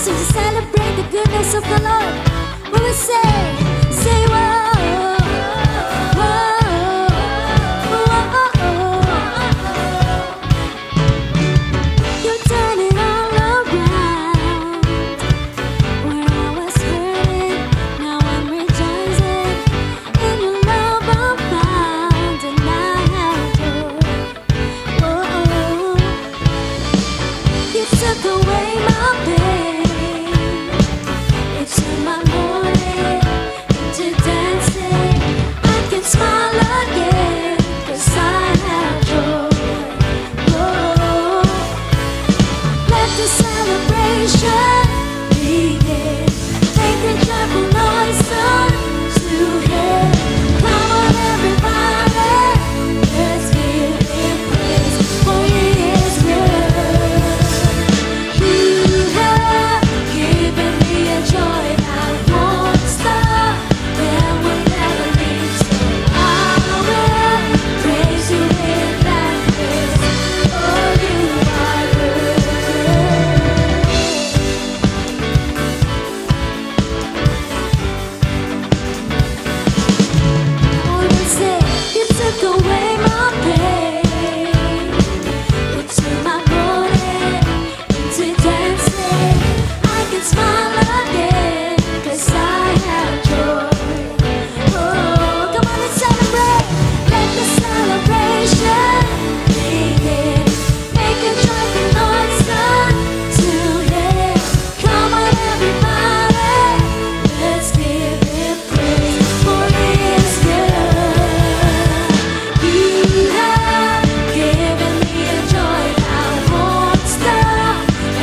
So to celebrate the goodness of the Lord, we will say whoa, whoa, whoa. You turn it all around. Where I was hurting, now I'm rejoicing. In your love I'm found, and I have joy. Whoa. You took away my pain. You turned my mourning into dancing. I can smile again, 'cause I have joy. Whoa. Let the celebration begin. Make a joyful noise unto Him. Come on, everybody, let's give Him praise, for He is good. You have given me a joy that won't stop, that will never leave. So I will praise You in gladness, for You are good. I will say, You took away my pain. You turned my mourning into dancing. I can smile again, 'cause I have joy. Oh, come on and celebrate. Let the celebration begin. Make a joyful noise unto Him. Come on, everybody, let's give Him praise, for He is good. You have given me a joy that won't stop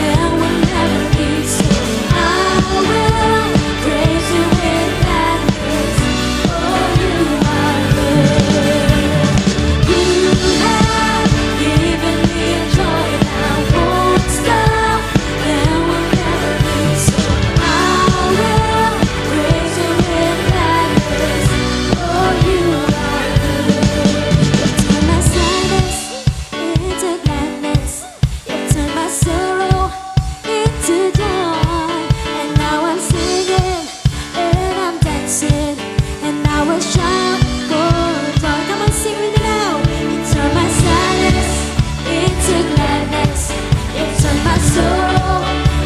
and will never leave. So I will praise You in gladness, for You are good. You have given me a joy that won't stop and will never leave. So I will praise You in gladness, for You are good. You turn my sadness into gladness. You turn my sorrow into joy. And now I'm singing and I'm dancing, and I will shout for joy. Come on, sing with me now. You turn my sadness into gladness. You turn my sorrow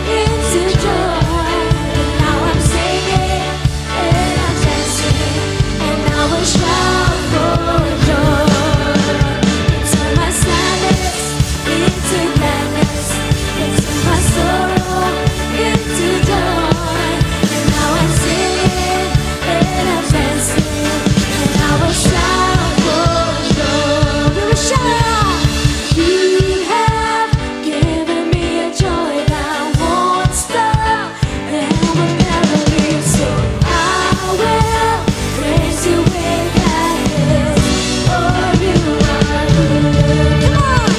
into joy. And now I'm singing and I'm dancing, and I will shout for joy. You turn my sadness into gladness. You turn my sorrow into joy. And now I'm singing and I'm dancing, and I will shout for joy. We will shout. You have given me a joy that won't stop and will never leave. So I will praise You in gladness, for You are good. Come on.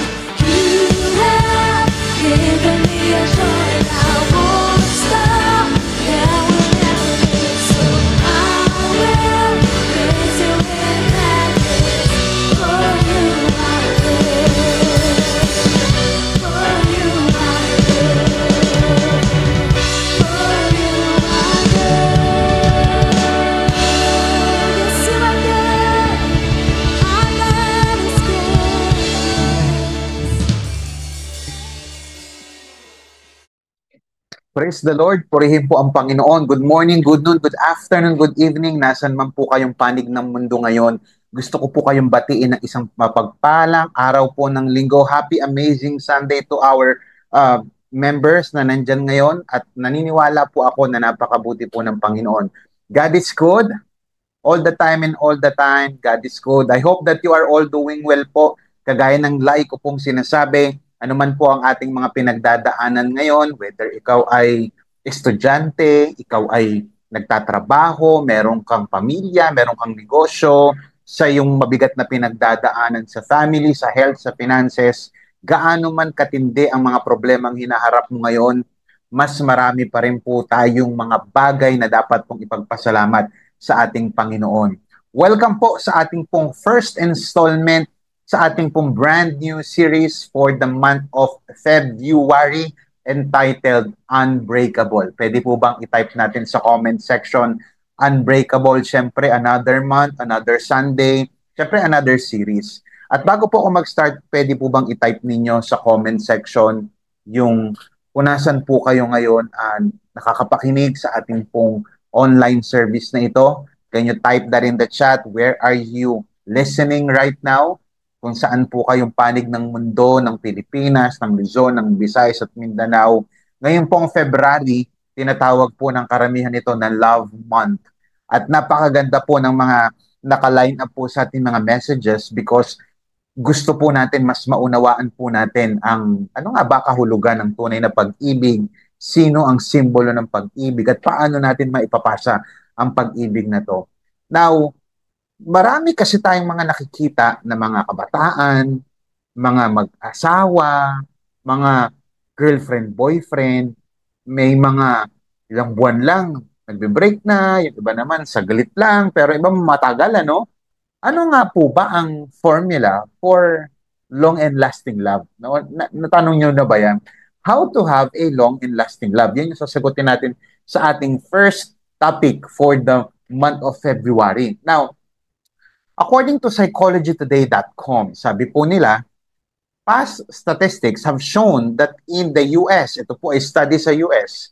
You have given me a joy that won't stop and will never leave. So I will praise You in gladness, for You are good. For You are good. For You are good. Yes, You are good. Our God is good. Praise the Lord, purihin po ang Panginoon. Good morning, good noon, good afternoon, good evening. Nasaan man po kayong panig ng mundo ngayon. Gusto ko po kayong batiin ng isang mapagpalang araw po ng linggo. Happy amazing Sunday to our members na nandyan ngayon, at naniniwala po ako na napakabuti po ng Panginoon. God is good all the time and all the time. God is good. I hope that you are all doing well po. Kagaya ng like ko pong sinasabi, ano man po ang ating mga pinagdadaanan ngayon, whether ikaw ay estudyante, ikaw ay nagtatrabaho, meron kang pamilya, meron kang negosyo, sa yung mabigat na pinagdadaanan sa family, sa health, sa finances, gaano man katindi ang mga problemang hinaharap mo ngayon, mas marami pa rin po tayong mga bagay na dapat pong ipagpasalamat sa ating Panginoon. Welcome po sa ating pong first installment sa ating pong brand new series for the month of February. entitled Unbreakable. Pwede po bang i-type natin sa comment section, Unbreakable, syempre another month, another Sunday, syempre another series. At bago po ako mag-start, pwede po bang i-type ninyo sa comment section yung kung nasan po kayo ngayon and nakakapakinig sa ating pong online service na ito. Can you type that in the chat? Where are you listening right now? Kung saan po kayong panig ng mundo, ng Pilipinas, ng Luzon, ng Visayas at Mindanao. Ngayon pong February, tinatawag po ng karamihan ito na Love Month. At napakaganda po ng mga naka-line up po sa ating mga messages because gusto po natin mas maunawaan po natin ang ano nga ba kahulugan ng tunay na pag-ibig, sino ang simbolo ng pag-ibig at paano natin maipapasa ang pag-ibig na to. Now, marami kasi tayong mga nakikita na mga kabataan, mga mag-asawa, mga girlfriend, boyfriend, may mga ilang buwan lang, nagbe-break na, yung iba naman saglit lang, pero iba matagal, ano? Ano nga po ba ang formula for long and lasting love? Natanong nyo na ba yan? How to have a long and lasting love? Yan yung sasagutin natin sa ating first topic for the month of February. Now, according to psychologytoday.com, sabi po nila, past statistics have shown that in the US, ito po ay study sa US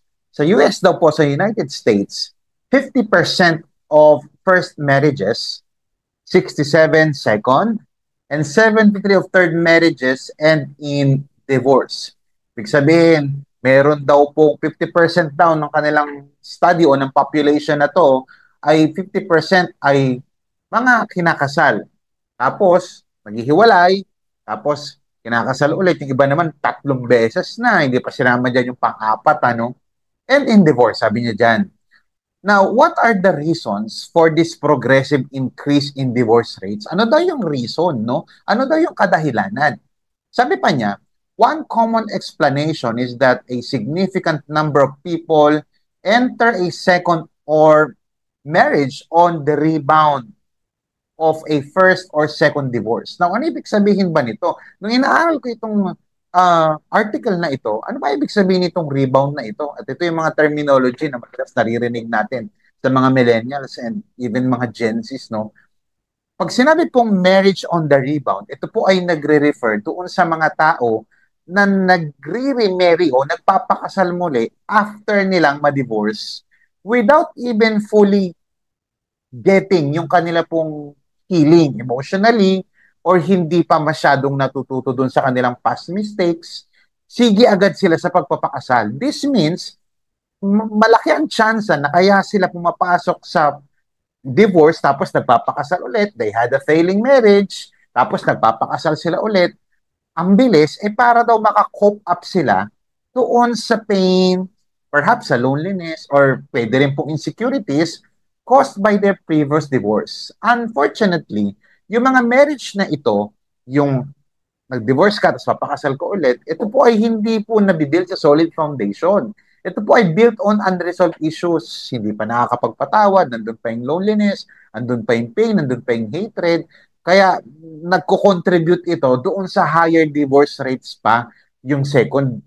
daw po sa United States, 50% of first marriages, 67 second, and 73 of third marriages end in divorce. Ibig sabihin, meron daw po 50% daw ng kanilang study o ng population na to ay 50% ay mga kinakasal. Tapos, maghihiwalay, tapos kinakasal ulit. Yung iba naman, 3 beses na, hindi pa sinama dyan yung pang-apat, ano? And in divorce, sabi niya dyan. Now, what are the reasons for this progressive increase in divorce rates? Ano daw yung reason, no? Ano daw yung kadahilanan? Sabi pa niya, one common explanation is that a significant number of people enter a second or marriage on the rebound of a first or second divorce. Now, ano ibig sabihin ba nito? Nung inaaral ko itong article na ito, ano ba ibig sabihin nitong rebound na ito? At ito yung mga terminology na madalas naririnig natin sa mga millennials and even mga Gen Zs, no? Pag sinabi pong marriage on the rebound, ito po ay nagre-refer doon sa mga tao na nagre-remarry o nagpapakasal muli after nilang ma-divorce without even fully getting yung kanila pong healing emotionally or hindi pa masyadong natututo dun sa kanilang past mistakes, sige agad sila sa pagpapakasal. This means, malaki ang chance na kaya sila pumapasok sa divorce tapos nagpapakasal ulit, they had a failing marriage, tapos nagpapakasal sila ulit, ang bilis, para daw maka-cope up sila doon sa pain, perhaps sa loneliness, or pwede rin pong insecurities caused by their previous divorce. Unfortunately, yung mga marriage na ito, yung nag-divorce ka, tapos papakasal ko ulit, ito po ay hindi po nabibuild sa solid foundation. Ito po ay built on unresolved issues. Hindi pa nakakapagpatawad, nandun pa yung loneliness, nandun pa yung pain, nandun pa yung hatred. Kaya nagko-contribute ito doon sa higher divorce rates pa yung second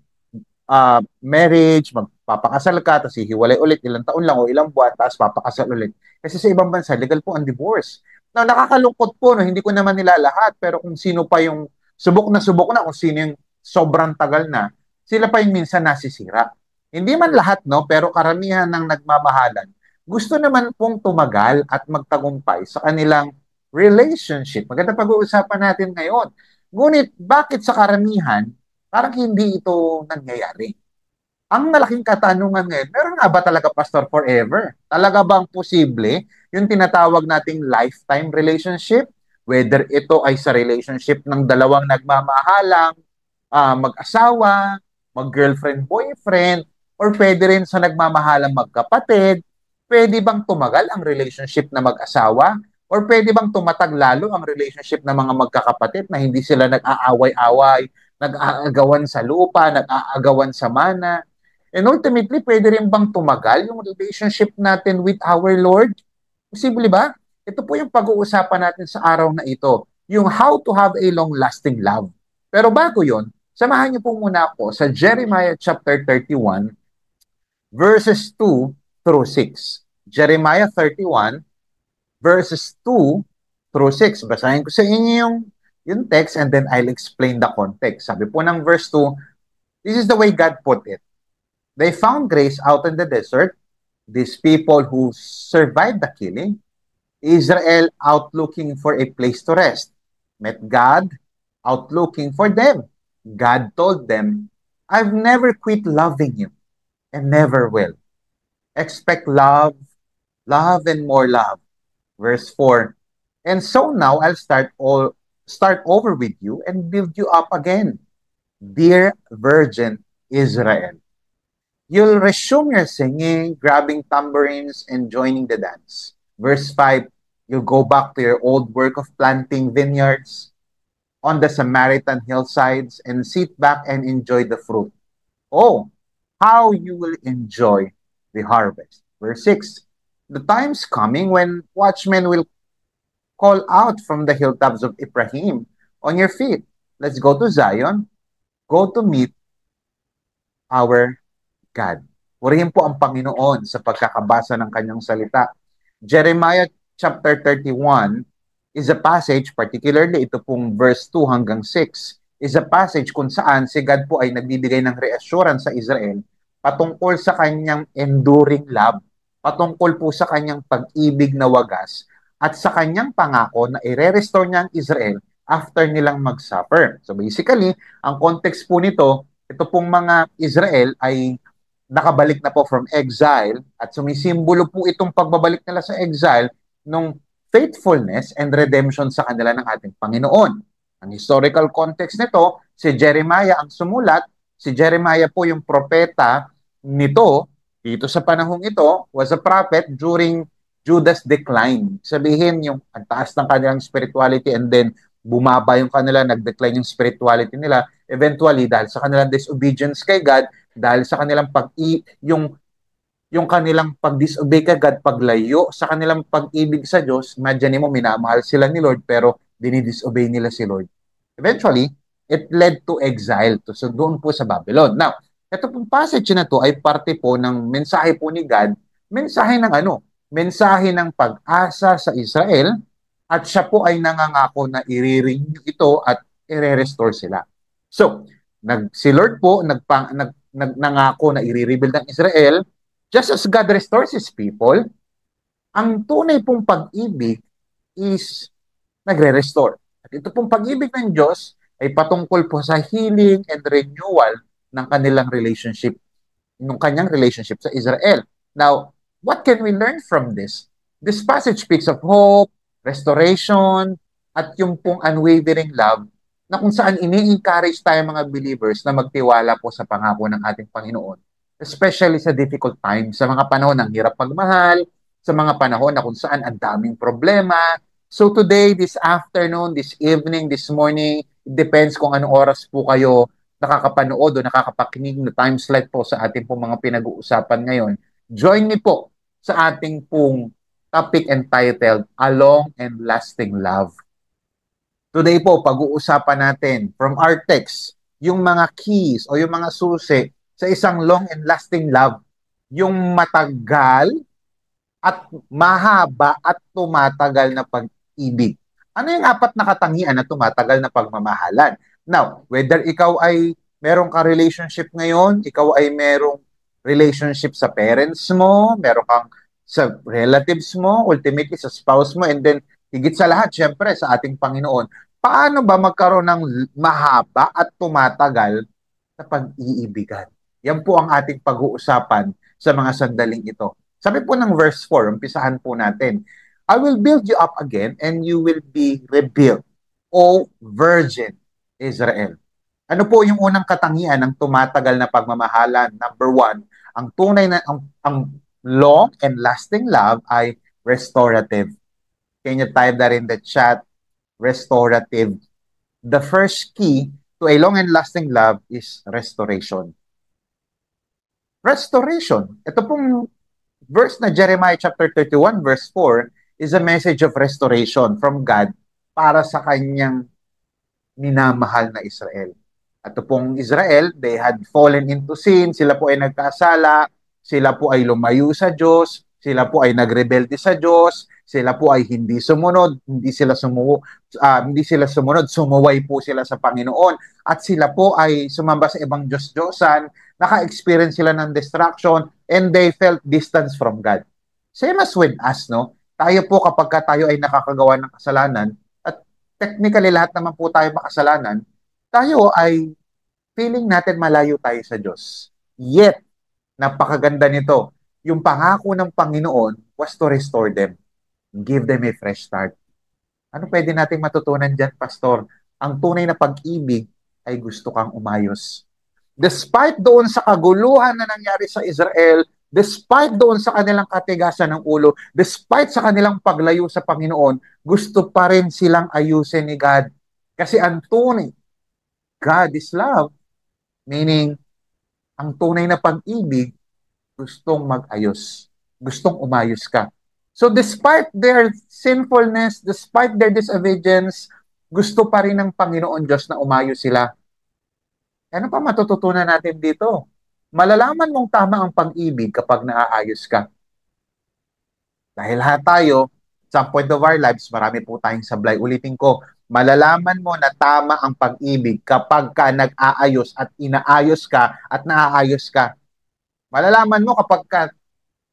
marriage, magpapakasal ka, tapos hihiwalay ulit, ilang taon lang o ilang buwan, tapos papakasal ulit. Kasi sa ibang bansa, legal po ang divorce. Now, nakakalungkot po, no? Hindi ko naman nila lahat, pero kung sino pa yung subok na, kung sino yung sobrang tagal na, sila pa yung minsan nasisira. Hindi man lahat, no? Pero karamihan ng nagmamahalan, gusto naman pong tumagal at magtagumpay sa kanilang relationship. Maganda pag-uusapan natin ngayon. Ngunit, bakit sa karamihan, parang hindi ito nangyayari? Ang malaking katanungan ngayon, meron nga ba talaga, Pastor, forever? Talaga bang posible yung tinatawag nating lifetime relationship? Whether ito ay sa relationship ng dalawang nagmamahalang, mag-asawa, mag-girlfriend, boyfriend, or pwede rin sa nagmamahalang magkapatid, pwede bang tumagal ang relationship na mag-asawa? Or pwede bang tumatag lalo ang relationship ng mga magkakapatid na hindi sila nag-aaway-away, nag-aagawan sa lupa, nag-aagawan sa mana? And ultimately, pwede rin bang tumagal yung relationship natin with our Lord? Posible ba? Ito po yung pag-uusapan natin sa araw na ito, yung how to have a long-lasting love. Pero bago yon, Samahan niyo po muna ako sa Jeremiah chapter 31, verses 2 through 6. Jeremiah 31, verses 2 through 6. Basahin ko sa inyo yung text and then I'll explain the context. Sabi po ng verse 2, this is the way God put it. They found grace out in the desert, these people who survived the killing, Israel out looking for a place to rest, met God out looking for them. God told them, I've never quit loving you and never will. Expect love, love and more love. Verse 4, and so now I'll start over with you and build you up again. Dear Virgin Israel. You'll resume your singing, grabbing tambourines, and joining the dance. Verse 5, you'll go back to your old work of planting vineyards on the Samaritan hillsides and sit back and enjoy the fruit. Oh, how you will enjoy the harvest. Verse 6, the time's coming when watchmen will call out from the hilltops of Ephraim on your feet. Let's go to Zion, go to meet our God. Purihin po ang Panginoon sa pagkakabasa ng kanyang salita. Jeremiah chapter 31 is a passage, particularly ito pong verse 2 hanggang 6, is a passage kung saan si God po ay nagbibigay ng reassurance sa Israel patungkol sa kanyang enduring love, patungkol po sa kanyang pag-ibig na wagas, at sa kanyang pangako na i-restore niya ang Israel after nilang mag-suffer. So basically, ang context po nito, ito pong mga Israel ay nakabalik na po from exile at sumisimbolo po itong pagbabalik nila sa exile nung faithfulness and redemption sa kanila ng ating Panginoon. Ang historical context nito, si Jeremiah ang sumulat. Si Jeremiah po yung propeta nito, dito sa panahong ito, was a prophet during Judah's decline. Sabihin yung ang taas ng kanilang spirituality and then bumaba yung kanila, nag-decline yung spirituality nila. Eventually, dahil sa kanilang disobedience kay God, dahil sa kanilang yung kanilang pag-disobey kay God, paglayo sa kanilang pag-ibig sa Diyos, imagine mo, minamahal sila ni Lord pero dinidisobey nila si Lord. Eventually, it led to exile. So doon po sa Babylon. Now, ito pong passage na to ay parte po ng mensahe po ni God, mensahe ng ano? Mensahe ng pag-asa sa Israel at siya po ay nangangako na i-renew ito at i-restore sila. So, si Lord po nangako na i-rebuild ang Israel, just as God restores His people, ang tunay pong pag-ibig is nagre-restore. At ito pong pag-ibig ng Diyos ay patungkol po sa healing and renewal ng kanilang relationship, ng kanyang relationship sa Israel. Now, what can we learn from this? This passage speaks of hope, restoration, at yung pong unwavering love na kung saan ini-encourage tayo mga believers na magtiwala po sa pangako ng ating Panginoon. Especially sa difficult times, sa mga panahon ng hirap magmahal, sa mga panahon na kung saan ang daming problema. So today, this afternoon, this evening, this morning, it depends kung anong oras po kayo nakakapanood o nakakapakinig na time slot po sa ating pong mga pinag-uusapan ngayon. Join me po sa ating pong topic entitled, A Long and Lasting Love. Today po, pag-uusapan natin from our text, yung mga keys o yung mga susi sa isang long and lasting love, yung matagal at mahaba at tumatagal na pag-ibig. Ano yung apat na katangian na tumatagal na pagmamahalan? Now, whether ikaw ay merong ka-relationship ngayon, ikaw ay merong relationship sa parents mo, meron kang sa relatives mo, ultimately sa spouse mo, and then higit sa lahat, syempre, sa ating Panginoon, paano ba magkaroon ng mahaba at tumatagal na pag-iibigan? Yan po ang ating pag-uusapan sa mga sandaling ito. Sabi po ng verse 4, umpisahan po natin, I will build you up again and you will be rebuilt, O Virgin Israel. Ano po yung unang katangian ng tumatagal na pagmamahalan? Number 1, ang tunay na, ang long and lasting love ay restorative. Can you type that in the chat? Restorative. The first key to a long and lasting love is restoration. Restoration. Ito pong verse na Jeremiah chapter 31 verse 4 is a message of restoration from God para sa kanyang minamahal na Israel. At ito pong Israel, they had fallen into sin, sila po ay nagkasala, sila po ay lumayo sa Diyos, sila po ay nagrebelde sa Diyos, sila po ay hindi sumunod, hindi sila sumunod, sumuway po sila sa Panginoon at sila po ay sumamba sa ibang Diyos-Diyosan, naka-experience sila ng destruction and they felt distance from God. Same as with us, no? Tayo po kapag tayo ay nakakagawa ng kasalanan at technically lahat naman po tayo makasalanan, tayo ay feeling natin malayo tayo sa Diyos. Yet, napakaganda nito. Yung pangako ng Panginoon was to restore them. Give them a fresh start. Ano pwede nating matutunan dyan, Pastor? Ang tunay na pag-ibig ay gusto kang umayos. Despite doon sa kaguluhan na nangyari sa Israel, despite doon sa kanilang katigasan ng ulo, despite sa kanilang paglayo sa Panginoon, gusto pa rin silang ayusin ni God. Kasi ang tunay, God is love. Meaning, ang tunay na pag-ibig, gustong mag-ayos. Gustong umayos ka. So despite their sinfulness, despite their disobedience, gusto pa rin ng Panginoon Diyos na umayos sila. Ano pa matututunan natin dito? Malalaman mong tama ang pag-ibig kapag naaayos ka. Dahil lahat tayo, sa point of our lives, marami po tayong sablay. Ulitin ko, malalaman mo na tama ang pag-ibig kapag ka nag-aayos at inaayos ka at naaayos ka. Malalaman mo kapag ka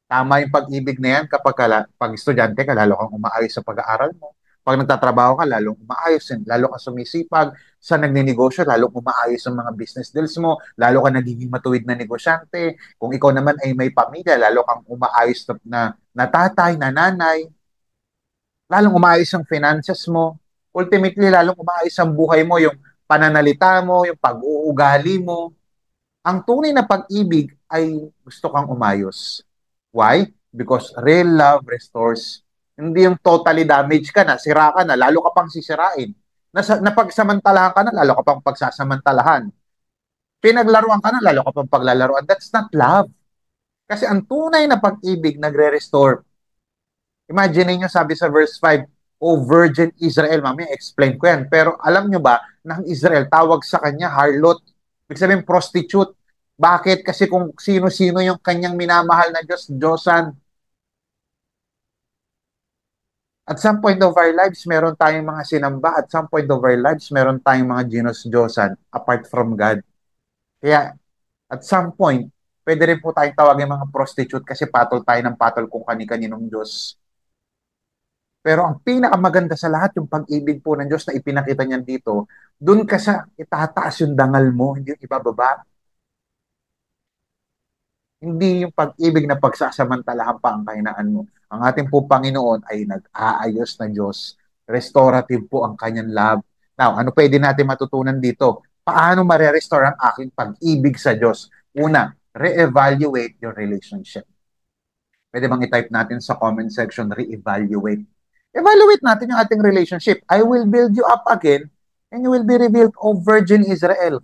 tama yung pag-ibig na yan kapag pag estudyante ka, lalo kang umaayos sa pag-aaral mo. Pag nagtatrabaho ka, lalong umaayos yan. Lalo ka sumisipag. Sa nagninegosyo, lalo umaayos ang mga business deals mo. Lalo ka nagiging matuwid na negosyante. Kung ikaw naman ay may pamilya, lalo kang umaayos na tatay, na nanay. Lalong umaayos ang finances mo. Ultimately, lalong umaayos ang buhay mo, yung pananalita mo, yung pag-uugali mo. Ang tunay na pag-ibig ay gusto kang umayos. Why? Because real love restores. Hindi yung totally damaged ka na, sira ka na, lalo ka pang sisirain. Napagsamantalahan ka na, lalo ka pang pagsasamantalahan. Pinaglaruan ka na, lalo ka pang paglalaruan. That's not love. Kasi ang tunay na pag-ibig nagre-restore. Imagine niyo sabi sa verse 5, O Virgin Israel, mamaya explain ko yan. Pero alam nyo ba, na ang Israel, tawag sa kanya harlot. Ibig sabihin prostitute. Bakit? Kasi kung sino-sino yung kanyang minamahal na Diyos, Diyosan. At some point of our lives, meron tayong mga sinamba. At some point of our lives, meron tayong mga Diyosan apart from God. Kaya, at some point, pwede rin po tayong tawagin mga prostitute kasi patol tayo ng patol kung kani-kaninong Diyos. Pero ang pinakamaganda sa lahat, yung pag-ibig po ng Diyos na ipinakita niyan dito, doon ka sa itataas yung dangal mo, hindi yung ibababa. Hindi yung pag-ibig na pagsasamantalahan pa ang kahinaan mo. Ang ating po Panginoon ay nag-aayos na Diyos. Restorative po ang kanyang love. Now, ano pwede natin matutunan dito? Paano mare-restore ang aking pag-ibig sa Diyos? Una, re-evaluate your relationship. Pwede bang i-type natin sa comment section, re-evaluate. Evaluate natin yung ating relationship. I will build you up again and you will be revealed, O Virgin Israel.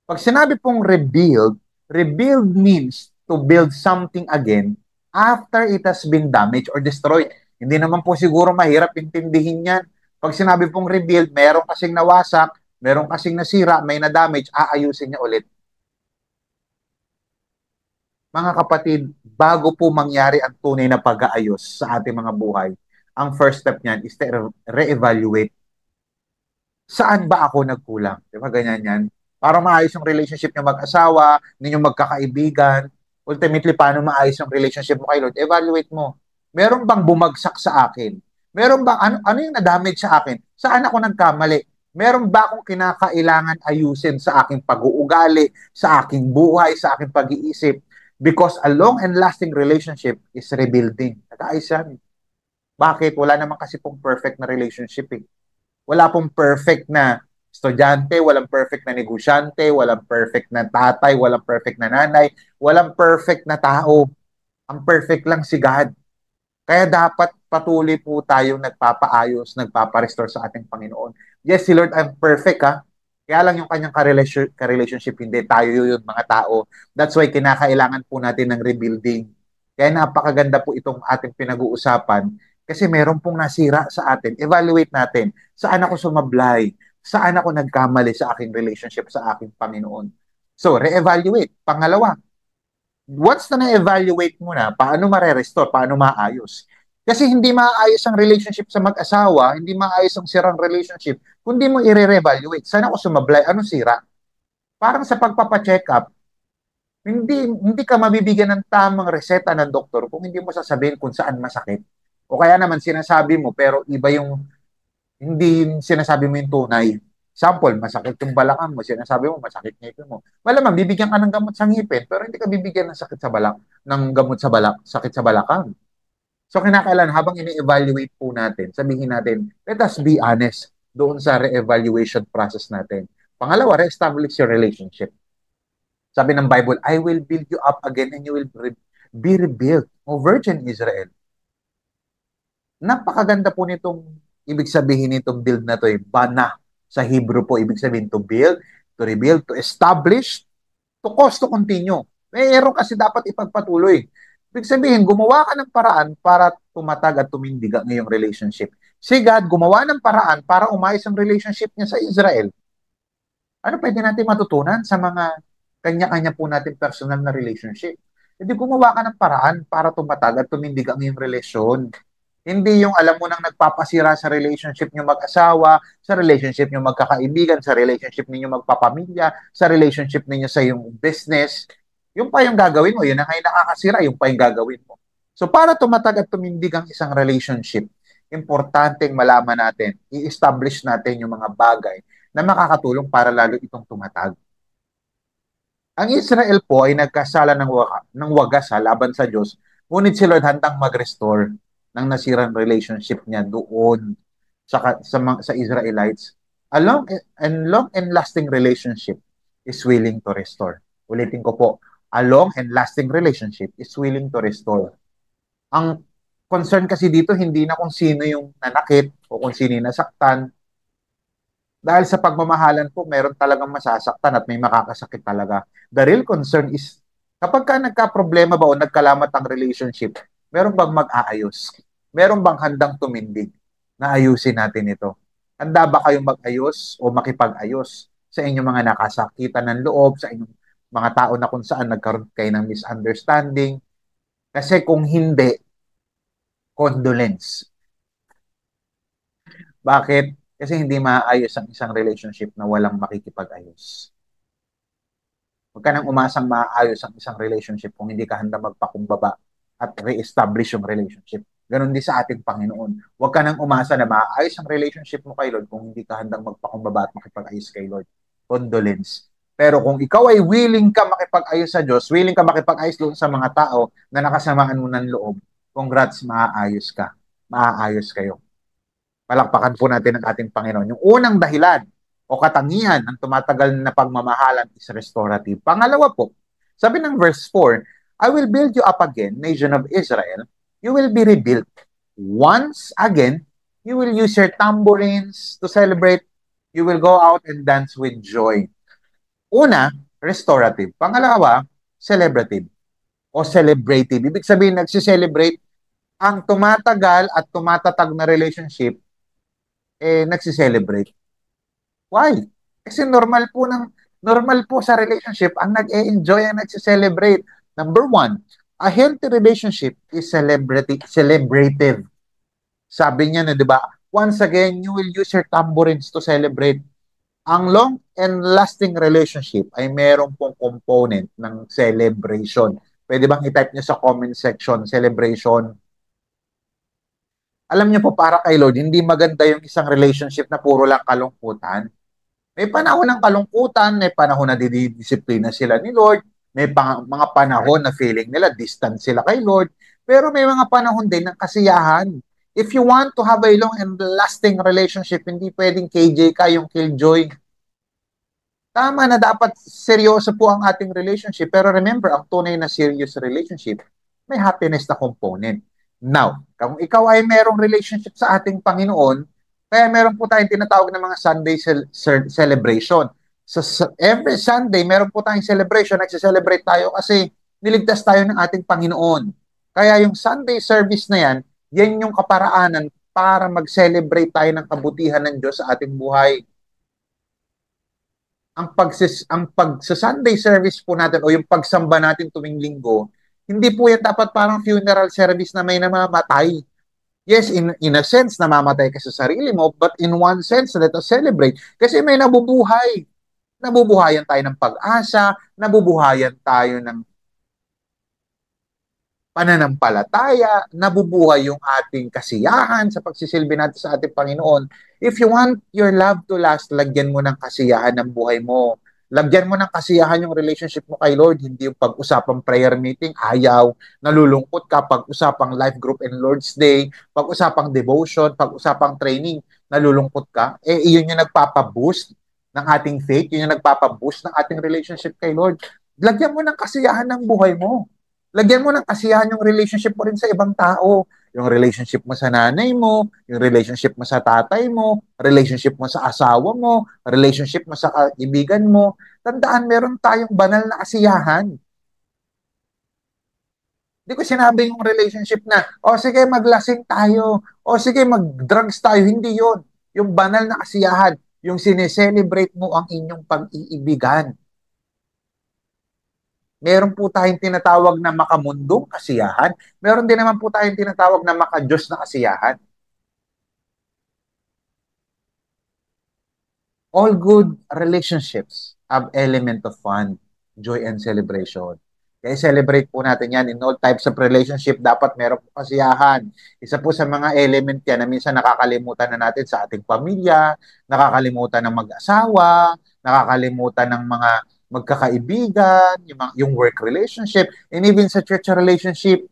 Pag sinabi pong rebuild, rebuild means to build something again after it has been damaged or destroyed. Hindi naman po siguro mahirap intindihin yan. Pag sinabi pong rebuild, meron kasing nawasak, meron kasing nasira, may na-damage, aayusin niya ulit. Mga kapatid, bago po mangyari ang tunay na pag-aayos sa ating mga buhay, ang first step niyan is to re-evaluate. Saan ba ako nagkulang? Di ba ganyan yan? Para maayos yung relationship niyo mag-asawa, ninyong magkakaibigan, ultimately, paano maayos yung relationship mo kay Lord? Evaluate mo. Meron bang bumagsak sa akin? Meron bang, ano yung na-damage sa akin? Saan ako nagkamali? Meron ba akong kinakailangan ayusin sa aking pag-uugali, sa aking buhay, sa aking pag-iisip? Because a long and lasting relationship is rebuilding. Nag-aayos yan. Bakit? Wala naman kasi pong perfect na relationship eh. Wala pong perfect na estudyante, walang perfect na negosyante, walang perfect na tatay, walang perfect na nanay, walang perfect na tao. Ang perfect lang si God. Kaya dapat patuloy po tayong nagpapaayos, nagpaparestore sa ating Panginoon. Yes, si Lord ang perfect ha. Kaya lang yung kanyang ka-relationship, hindi tayo yun mga tao. That's why kinakailangan po natin ng rebuilding. Kaya napakaganda po itong ating pinag-uusapan kasi meron pong nasira sa atin. Evaluate natin. Saan ako sumablay? Saan ako nagkamali sa aking relationship sa aking Panginoon? So, reevaluate. Pangalawa, once na na-evaluate mo na, paano mare-restore, paano maayos? Kasi hindi maayos ang relationship sa mag-asawa, hindi maayos ang sirang relationship, kundi mo i-re-evaluate. Saan ako sumablay? Ano sira? Parang sa pagpapacheck up, hindi ka mabibigyan ng tamang reseta ng doktor kung hindi mo sasabihin kung saan masakit. O kaya naman sinasabi mo pero iba yung hindi sinasabi mo yung tunay. Example, masakit yung balakang mo, sinasabi mo masakit ngipin mo. Malamang bibigyan ka ng gamot sa ngipin pero hindi ka bibigyan ng sakit sa balak ng gamot sa sakit sa balakang. So kinakailangan habang ini-evaluate po natin, sabihin natin, let us be honest doon sa re-evaluation process natin. Pangalawa, re-establish your relationship. Sabi ng Bible, I will build you up again and you will be rebuilt. O Virgin Israel. Napakaganda po nitong ibig sabihin nitong build na to eh. Bana. Sa Hebrew po, ibig sabihin to build, to rebuild, to establish, to cause to continue. Mayroon kasi dapat ipagpatuloy. Ibig sabihin, gumawa ka ng paraan para tumatag at tumindig ang iyong relationship. Si God gumawa ng paraan para umayos ang relationship niya sa Israel. Ano pwede natin matutunan sa mga kanya-kanya po natin personal na relationship? Hindi gumawa ka ng paraan para tumatag at tumindig ang iyong relasyon. Hindi yung alam mo nang nagpapasira sa relationship niyo mag-asawa, sa relationship niyo magkakaibigan, sa relationship niyo magpapamilya, sa relationship niyo sa iyong business. Yung pa yung gagawin mo, yun ang ay nakakasira, yung pa yung gagawin mo. So para tumatag at tumindig ang isang relationship, importanteng malaman natin, i-establish natin yung mga bagay na makakatulong para lalo itong tumatag. Ang Israel po ay nagkasala ng wagas laban sa Diyos, ngunit si Lord handang mag-restore ng nasirang relationship niya doon sa Israelites. A long and lasting relationship is willing to restore. Ulitin ko po, a long and lasting relationship is willing to restore. Ang concern kasi dito, hindi na kung sino yung nanakit o kung sino yung nasaktan, dahil sa pagmamahalan po, meron talagang masasaktan at may makakasakit talaga. The real concern is, kapag ka nagka-problema ba o nagkalamat ang relationship, meron bang mag-aayos? Meron bang handang tumindig na ayusin natin ito? Handa ba kayong mag-ayos o makipag-ayos sa inyong mga nakasakitan ng loob, sa inyong mga tao na kung saan nagkaroon kayo ng misunderstanding? Kasi kung hindi, condolence. Bakit? Kasi hindi maayos ang isang relationship na walang makikipag-ayos. Huwag ka nang umasang maayos ang isang relationship kung hindi ka handa magpakumbaba at re-establish yung relationship. Ganon din sa ating Panginoon. Huwag ka nang umasa na maayos ang relationship mo kay Lord kung hindi ka handang magpakumbaba at makipag-ayos kay Lord. Condolence. Pero kung ikaw ay willing ka makipag-ayos sa Diyos, willing ka makipag-ayos doon sa mga tao na nakasamaan mo ng loob, congrats, maaayos ka. Maaayos kayo. Palakpakan po natin ang ating Panginoon. Yung unang dahilan o katangian ng tumatagal na pagmamahalan is restorative. Pangalawa po, sabi ng verse 4, I will build you up again, nation of Israel. You will be rebuilt. Once again, you will use your tambourines to celebrate. You will go out and dance with joy. Una, restorative. Pangalawa, celebrative o celebrative. Ibig sabihin, nagsiselebrate ang tumatagal at tumatatag na relationship nagsiselebrate. Why? Kasi normal po sa relationship ang nag-e-enjoy ang nagsiselebrate. Number one, a healthy relationship is celebrative. Sabi niya na, di ba? Once again, you will use your tambourines to celebrate. Ang long and lasting relationship ay meron pong component ng celebration. Pwede bang i-type niyo sa comment section, celebration? Alam niyo po, para kay Lord, hindi maganda yung isang relationship na puro lang kalungkutan. May panahon ng kalungkutan, may panahon na didisiplina sila ni Lord, may mga panahon na feeling nila distant sila kay Lord, pero may mga panahon din ng kasiyahan. If you want to have a long and lasting relationship, hindi pwedeng KJ ka yung killjoy. Tama na dapat seryoso po ang ating relationship, pero remember, ang tunay na serious relationship, may happiness na component. Now, kung ikaw ay merong relationship sa ating Panginoon, kaya meron po tayong tinatawag na mga Sunday celebration. So, every Sunday, meron po tayong celebration. Nagse-celebrate tayo kasi niligtas tayo ng ating Panginoon. Kaya yung Sunday service na yan, yan yung kaparaanan para mag-celebrate tayo ng kabutihan ng Diyos sa ating buhay. ang sa Sunday service po natin o yung pagsamba natin tuwing linggo, hindi po yan dapat parang funeral service na may namamatay. Yes, in a sense, namamatay ka sa sarili mo, but in one sense, let us celebrate. Kasi may nabubuhay. Nabubuhayan tayo ng pag-asa, nabubuhayan tayo ng pananampalataya, nabubuhay yung ating kasiyahan sa pagsisilbi natin sa ating Panginoon. If you want your love to last, lagyan mo ng kasiyahan ng buhay mo. Lagyan mo ng kasiyahan yung relationship mo kay Lord, hindi yung pag-usapang prayer meeting, ayaw, nalulungkot ka, pag-usapang life group and Lord's Day, pag-usapang devotion, pag-usapang training, nalulungkot ka. Eh, iyon yung nagpapaboost ng ating faith, yun yung nagpapaboost ng ating relationship kay Lord. Lagyan mo ng kasiyahan ng buhay mo. Lagyan mo ng kasiyahan yung relationship mo rin sa ibang tao. Yung relationship mo sa nanay mo, yung relationship mo sa tatay mo, relationship mo sa asawa mo, relationship mo sa kaibigan mo. Tandaan, meron tayong banal na kasiyahan. Hindi ko sinabi yung relationship na, o sige, maglasing tayo, o sige, mag-drugs tayo. Hindi yon. Yung banal na kasiyahan, yung sineselebrate mo ang inyong pag-iibigan. Meron po tayong tinatawag na makamundong kasiyahan. Meron din naman po tayong tinatawag na makadiyos na kasiyahan. All good relationships have element of fun, joy, and celebration. Kaya celebrate po natin yan. In all types of relationship, dapat meron po kasiyahan. Isa po sa mga element yan na minsan nakakalimutan na natin sa ating pamilya, nakakalimutan ng mag-asawa, nakakalimutan ng mga magkakaibigan, yung work relationship, and even sa church relationship,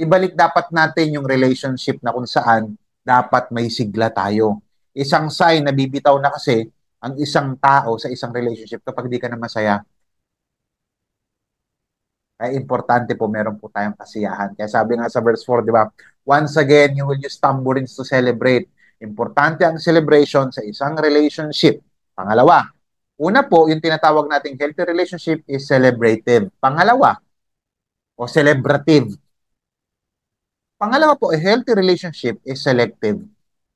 ibalik dapat natin yung relationship na kung saan dapat may sigla tayo. Isang sign na bibitaw na kasi ang isang tao sa isang relationship kapag di ka na masaya, ay importante po meron po tayong kasiyahan. Kaya sabi nga sa verse 4, di ba? Once again, you will use tambourines to celebrate. Importante ang celebration sa isang relationship. Pangalawa, una po, yung tinatawag nating healthy relationship is celebrative. Pangalawa, o celebrative. Pangalawa po, a healthy relationship is selective.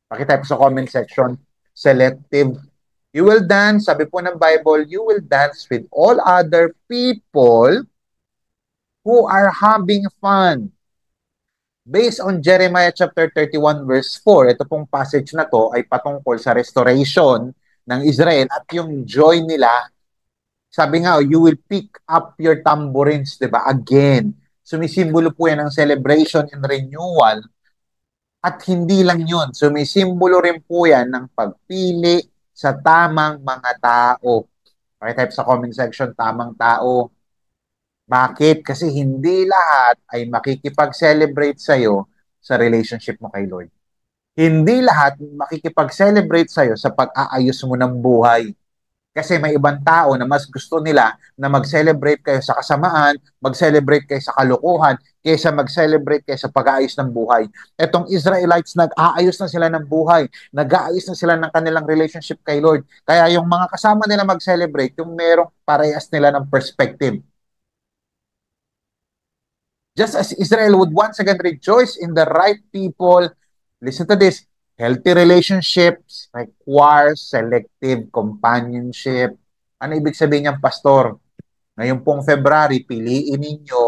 Pakitype sa comment section, selective. You will dance, sabi po ng Bible, you will dance with all other people who are having fun. Based on Jeremiah chapter 31 verse 4, ito pong passage na to ay patungkol sa restoration ng Israel at yung joy nila. Sabi nga, you will pick up your tambourines, di ba? Again, sumisimbolo po yan ng celebration and renewal. At hindi lang yun, sumisimbolo rin po yan ng pagpili sa tamang mga tao. Pakitype sa comment section, tamang tao. Bakit? Kasi hindi lahat ay makikipag-celebrate sa'yo sa relationship mo kay Lord. Hindi lahat makikipag-celebrate sa'yo sa pag-aayos mo ng buhay. Kasi may ibang tao na mas gusto nila na mag-celebrate kayo sa kasamaan, mag-celebrate kayo sa kalokohan, kaysa mag-celebrate kayo sa pag-aayos ng buhay. Etong Israelites, nag-aayos na sila ng buhay, nag-aayos na sila ng kanilang relationship kay Lord. Kaya yung mga kasama nila mag-celebrate, yung merong parehas nila ng perspective. Just as Israel would once again rejoice in the right people, listen to this, healthy relationships require selective companionship. Ano ibig sabihin niyang pastor? Ngayon pong February, piliin ninyo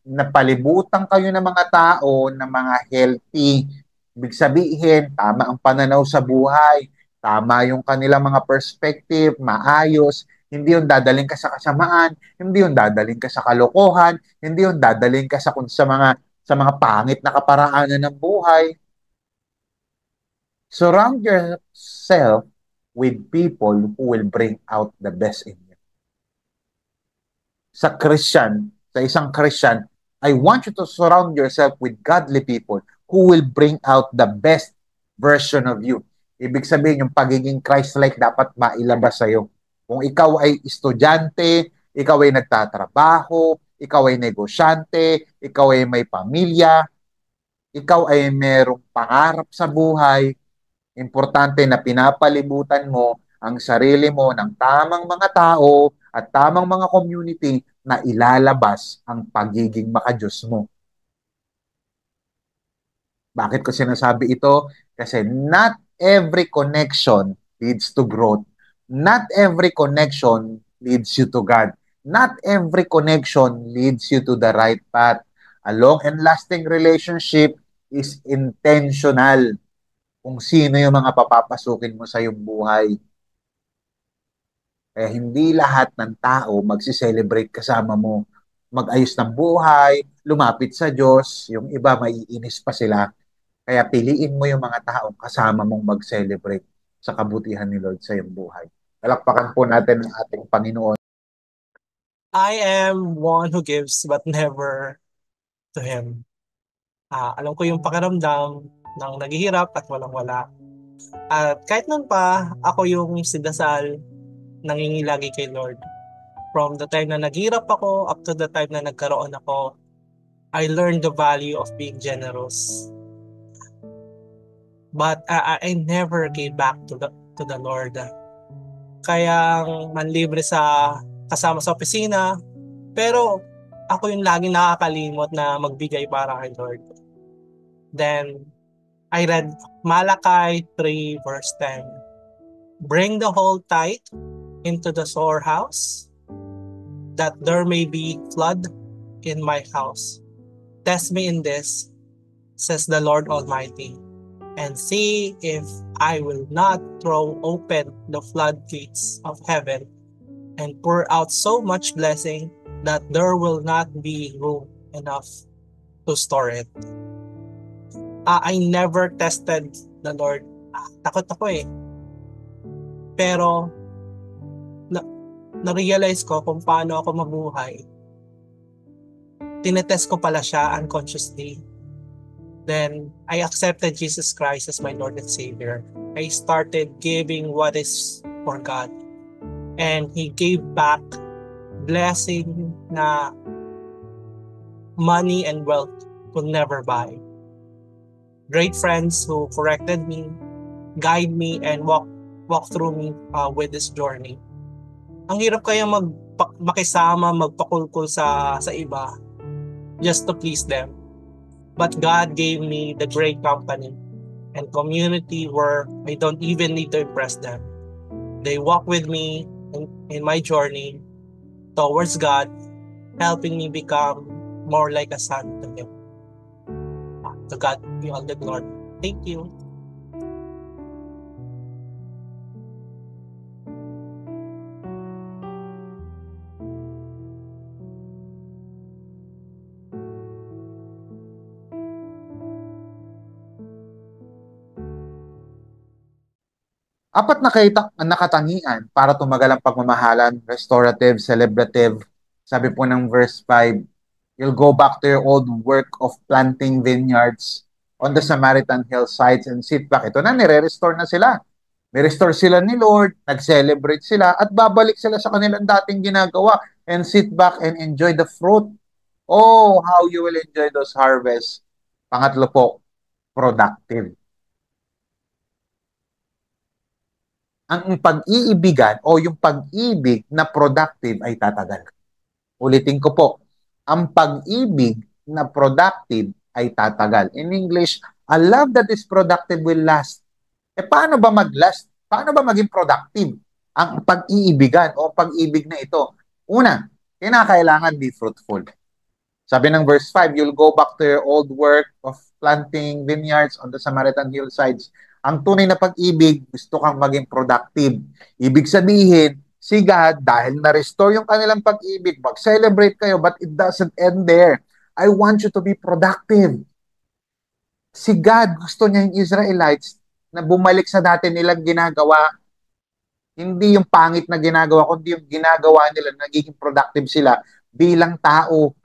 na palibutan kayo ng mga tao na mga healthy. Ibig sabihin, tama ang pananaw sa buhay, tama yung kanilang mga perspective, maayos, hindi yung dadaling ka sa kasamaan, hindi yung dadaling ka sa kalokohan, hindi yung dadaling ka sa mga pangit na kaparaanan ng buhay. Surround yourself with people who will bring out the best in you. Sa isang Christian, I want you to surround yourself with godly people who will bring out the best version of you. Ibig sabihin, yung pagiging Christ-like dapat mailabas sa'yo. Kung ikaw ay estudyante, ikaw ay nagtatrabaho, ikaw ay negosyante, ikaw ay may pamilya, ikaw ay merong pangarap sa buhay, importante na pinapalibutan mo ang sarili mo ng tamang mga tao at tamang mga community na ilalabas ang pagiging makadiyos mo. Bakit ko sinasabi ito? Kasi not every connection leads to growth, Not every connection leads you to God. Not every connection leads you to the right path. A long and lasting relationship is intentional kung sino yung mga papapasukin mo sa iyong buhay. Kaya hindi lahat ng tao magsi-celebrate kasama mo. Mag-ayos ng buhay, lumapit sa Diyos, yung iba maiinis pa sila. Kaya piliin mo yung mga taong kasama mong mag-celebrate sa kabutihan ni Lord sa iyong buhay. Palakpakan po natin ang ating Panginoon. I am one who gives but never to Him. Alam ko yung pakiramdam ng naghihirap at walang-wala. At kahit nun pa, ako yung sidasal nangingilagi kay Lord. From the time na naghirap ako up to the time na nagkaroon ako, I learned the value of being generous. But I never came back to the Lord. Kaya manlibre sa kasama sa opisina, pero ako yung laging nakakalimot na magbigay para kay Lord. Then, I read Malachi 3 verse 10. Bring the whole tithe into the storehouse, that there may be flood in my house. Test me in this, says the Lord Almighty, and see if I will not throw open the floodgates of heaven and pour out so much blessing that there will not be room enough to store it. I never tested the Lord. Takot ako eh. Pero na-realize ko kung paano ako mabuhay. Tinetest ko pala siya unconsciously. Then, I accepted Jesus Christ as my Lord and Savior. I started giving what is for God. And He gave back blessing na money and wealth could never buy. Great friends who corrected me, guide me, and walk through me with this journey. Ang hirap kaya makisama, magpakulkul sa iba just to please them. But God gave me the great company and community where I don't even need to impress them. They walk with me in my journey towards God, helping me become more like a son to Him. To God be all the glory. Thank you. Apat na nakatangian para tumagal ang pagmamahalan, restorative, celebrative. Sabi po ng verse 5, you'll go back to your old work of planting vineyards on the Samaritan hillsides and sit back. Ito na, nire-restore na sila. Nire-restore sila ni Lord, nag-celebrate sila, at babalik sila sa kanilang dating ginagawa and sit back and enjoy the fruit. Oh, how you will enjoy those harvests. Pangatlo po, productive. Ang pag-iibigan o yung pag-ibig na productive ay tatagal. Ulitin ko po, ang pag-ibig na productive ay tatagal. In English, a love that is productive will last. Paano ba mag-last? Paano ba maging productive ang pag-iibigan o pag-ibig na ito? Una, kinakailangan be fruitful. Sabi ng verse 5, you'll go back to your old work of planting vineyards on the Samaritan hillsides. Ang tunay na pag-ibig, gusto kang maging productive. Ibig sabihin, si God, dahil na-restore yung kanilang pag-ibig, mag-celebrate kayo, but it doesn't end there. I want you to be productive. Si God, gusto niya yung Israelites na bumalik sa dati nilang ginagawa. Hindi yung pangit na ginagawa, kundi yung ginagawa nila, nagiging productive sila bilang tao.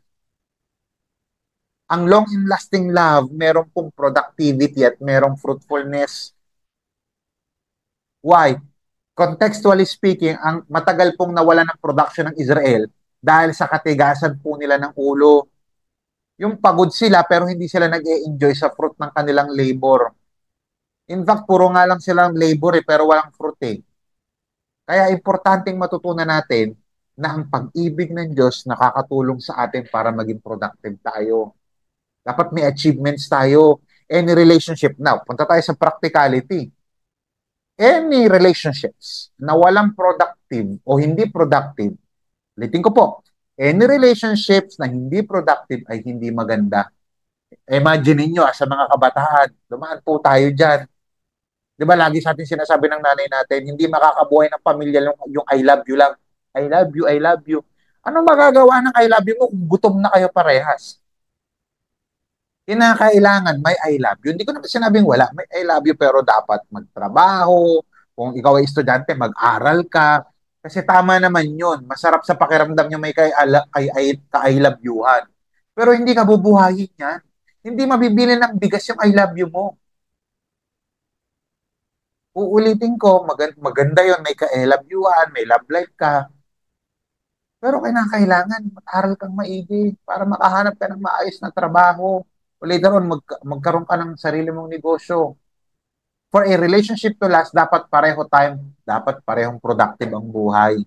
Ang long and lasting love, meron pong productivity at merong fruitfulness. Why? Contextually speaking, ang matagal pong nawala ng production ng Israel dahil sa katigasan po nila ng ulo. Yung pagod sila pero hindi sila nag-e-enjoy sa fruit ng kanilang labor. In fact, puro nga lang silang labor pero walang fruit eh. Kaya importanteng matutunan natin na ang pag-ibig ng Diyos nakakatulong sa atin para maging productive tayo. Dapat may achievements tayo. Any relationship. Now, punta tayo sa practicality. any relationships na walang productive o hindi productive, ulitin ko po, any relationships na hindi productive ay hindi maganda. Imagine niyo sa mga kabataan, dumaan po tayo dyan. Di ba lagi sa atin sinasabi ng nanay natin, hindi makakabuhay ng pamilya yung I love you lang. I love you, I love you. Ano magagawa ng I love you mo kung gutom na kayo parehas? Kinakailangan may I love you. Hindi ko naman sinabing wala. May I love you pero dapat magtrabaho. Kung ikaw ay estudyante, mag-aral ka. Kasi tama naman yun. Masarap sa pakiramdam yung may ka-I love youhan. Pero hindi ka bubuhayin yan. Hindi mabibili ng bigas yung I love you mo. Uulitin ko, maganda yun. May ka-I love youhan, may love life ka. Pero kailangan mag-aral kang maigi para makahanap ka ng maayos na trabaho. O later on, magkaroon ka ng sarili mong negosyo. For a relationship to last, dapat parehong productive ang buhay.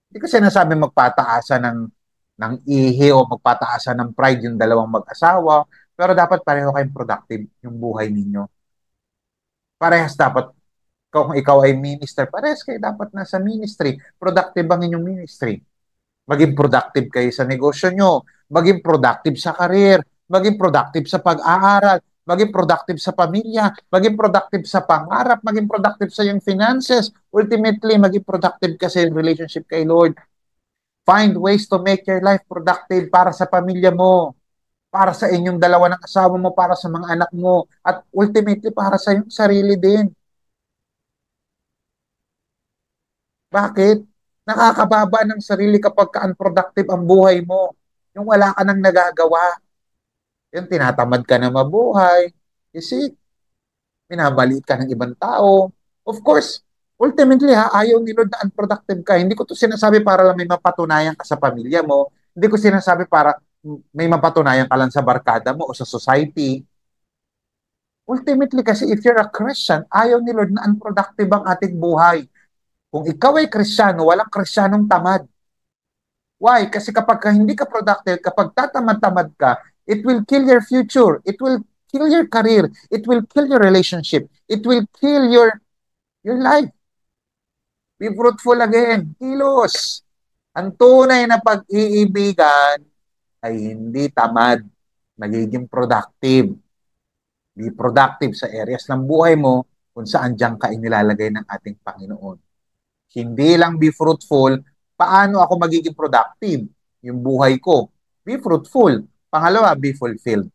Hindi ko sinasabi magpataasa ng ihi o magpataasa ng pride yung dalawang mag-asawa, pero dapat pareho kayong productive yung buhay ninyo. Parehas dapat, kung ikaw ay minister, parehas kayo dapat nasa ministry. Productive ang inyong ministry. Maging productive kayo sa negosyo nyo, maging productive sa career, maging productive sa pag-aaral, maging productive sa pamilya, maging productive sa pangarap, maging productive sa iyong finances, ultimately, maging productive ka sa relationship kay Lord. Find ways to make your life productive para sa pamilya mo, para sa inyong dalawa ng asawa mo, para sa mga anak mo, at ultimately para sa iyong sarili din. Bakit? Nakakababa ng sarili kapag ka-unproductive ang buhay mo. Yung wala ka nang nagagawa. Yung tinatamad ka na mabuhay. You see, minamaliit ka ng ibang tao. Of course, ultimately ayaw ni Lord na unproductive ka. Hindi ko to sinasabi para lang may mapatunayan ka sa pamilya mo. Hindi ko sinasabi para may mapatunayan ka lang sa barkada mo o sa society. Ultimately kasi if you're a Christian, ayaw ni Lord na unproductive ang ating buhay. Kung ikaw ay Kristiyano, walang Kristiyanong tamad. Why? Kasi kapag hindi ka productive, kapag tatamad-tamad ka, it will kill your future. It will kill your career. It will kill your relationship. It will kill your life. Be fruitful again. Kilos. Ang tunay na pag-iibigan ay hindi tamad. Nagiging productive. Be productive sa areas ng buhay mo kung saan diyan ka inilalagay ng ating Panginoon. Hindi lang be fruitful, paano ako magiging productive? Yung buhay ko. Be fruitful. Pangalawa, be fulfilled.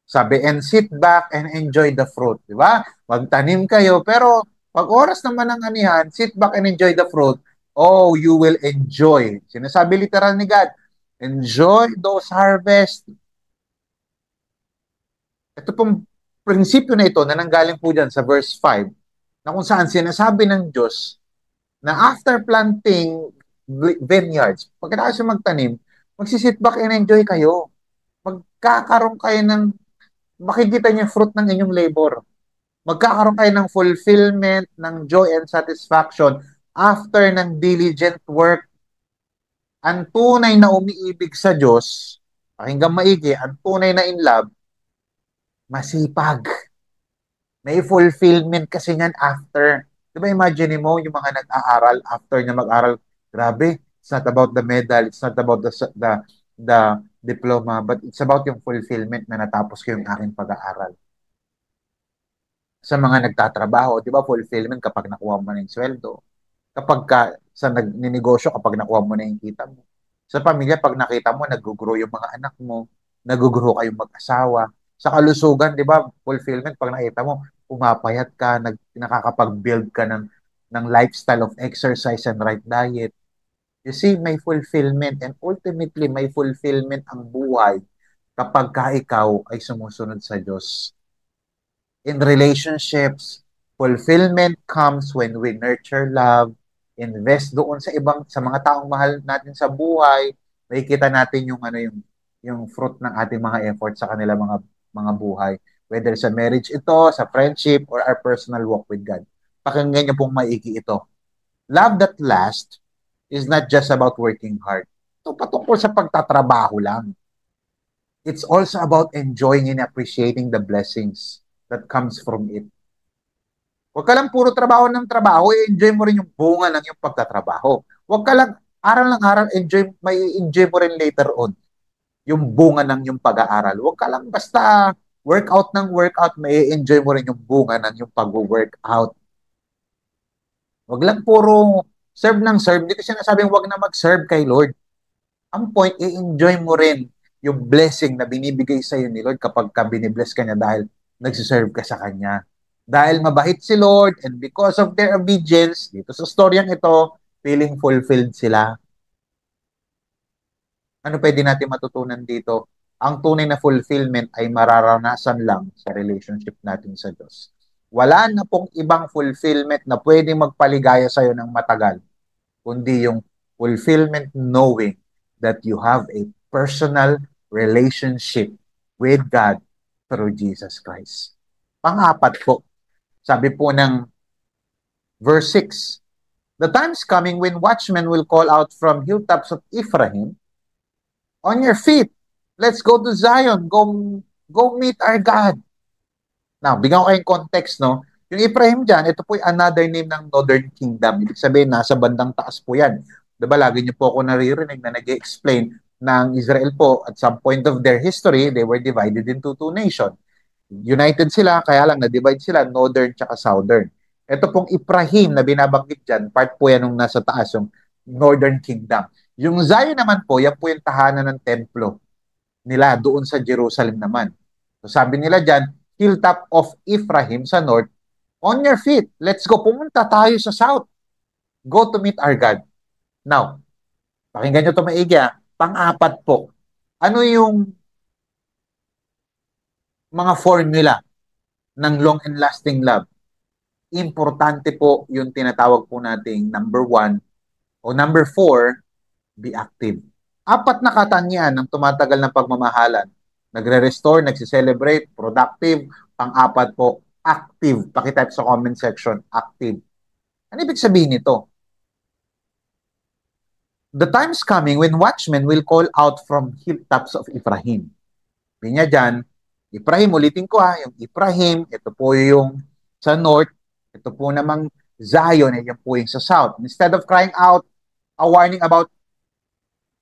Sabi, and sit back and enjoy the fruit. Di ba? Magtanim kayo, pero pag oras naman ng anihan, sit back and enjoy the fruit. Oh, you will enjoy. Sinasabi literal ni God, enjoy those harvest. Ito pong prinsipyo na ito na nanggaling po dyan sa verse 5, na kung saan sinasabi ng Diyos na after planting vineyards, pagkatapos magtanim, magsisit back and enjoy kayo. Magkakaroon kayo makikita niyo yung fruit ng inyong labor. Magkakaroon kayo ng fulfillment, ng joy and satisfaction after ng diligent work. Ang tunay na umiibig sa Diyos, pakinggan maigi, ang tunay na in love, masipag. May fulfillment kasi niyan after. Diba imagine mo yung mga nag-aaral after niya mag-aral, grabe, it's not about the medal, it's not about the diploma, but it's about yung fulfillment na natapos ko yung aking pag-aaral. Sa mga nagtatrabaho, di ba fulfillment kapag nakuha mo na yung sweldo. Sa ninegosyo, kapag nakuha mo na yung kita mo. Sa pamilya, pag nakita mo, nag-grow yung mga anak mo, nag-grow kayong mag-asawa. Sa kalusugan, di ba, fulfillment, pag nakita mo, pumapayat ka, nakakapag-build ka ng lifestyle of exercise and right diet. You see, may fulfillment and ultimately may fulfillment ang buhay kapag ikaw ay sumusunod sa Diyos. In relationships, fulfillment comes when we nurture love, invest doon sa mga taong mahal natin sa buhay, makikita natin yung fruit ng ating mga efforts sa kanila mga buhay. Whether sa marriage ito, sa friendship, or our personal walk with God. Pakinggan niyo pong maigi ito. Love that lasts is not just about working hard. Ito patungkol sa pagtatrabaho lang. It's also about enjoying and appreciating the blessings that comes from it. Huwag ka lang puro trabaho ng trabaho, i-enjoy mo rin yung bunga ng yung pagtatrabaho. Huwag ka lang aral ng aral, may enjoy mo rin later on yung bunga ng yung pag-aaral. Huwag ka lang basta workout ng workout, may enjoy mo rin yung bunga ng yung pag-workout. Huwag lang puro serve ng serve. Hindi ko sinasabing huwag na mag-serve kay Lord. Ang point, i-enjoy mo rin yung blessing na binibigay sa iyo ni Lord kapag ka binibless ka niya dahil nagsiserve ka sa Kanya. Dahil mabait si Lord and because of their obedience, dito sa storyang ito, feeling fulfilled sila. Ano pwede natin matutunan dito? Ang tunay na fulfillment ay mararanasan lang sa relationship natin sa Diyos. Wala na pong ibang fulfillment na pwedeng magpaligaya sa iyo ng matagal, kundi yung fulfillment knowing that you have a personal relationship with God through Jesus Christ. Pang-apat po, sabi po ng verse 6, the time's coming when watchmen will call out from hilltops of Ephraim, on your feet, let's go to Zion, go meet our God. Now, bigyan ko kayong context, no? Yung Ephraim dyan, ito po yung another name ng Northern Kingdom. Ibig sabihin, nasa bandang taas po yan. Diba, lagi niyo po ako naririnig na nag-explain ng Israel po, at some point of their history, they were divided into two nations. United sila, kaya lang na-divide sila, Northern tsaka Southern. Ito pong Ephraim na binabanggit dyan, part po yan nung nasa taas, yung Northern Kingdom. Yung Zion naman po, yan po yung tahanan ng templo nila doon sa Jerusalem naman. So sabi nila dyan, hilltop of Ephraim sa north, on your feet, let's go. Pumunta tayo sa south. Go to meet our God. Now, pakinggan nyo ito maigi. Pang-apat po, ano yung mga formula ng long and lasting love? Importante po yung tinatawag po nating number 1 o number 4, be active. 4 na katangian ng tumatagal na pagmamahalan. Nagre-restore, nagsi-celebrate, productive. Pang-4 po, active. Pakitype sa comment section, active. Ano ibig sabihin nito? The time's coming when watchmen will call out from hilltops of Ephraim. Sabi niya dyan, Ephraim, ulitin ko yung Ephraim, ito po yung sa north, ito po namang Zion, yan po yung sa south. Instead of crying out a warning about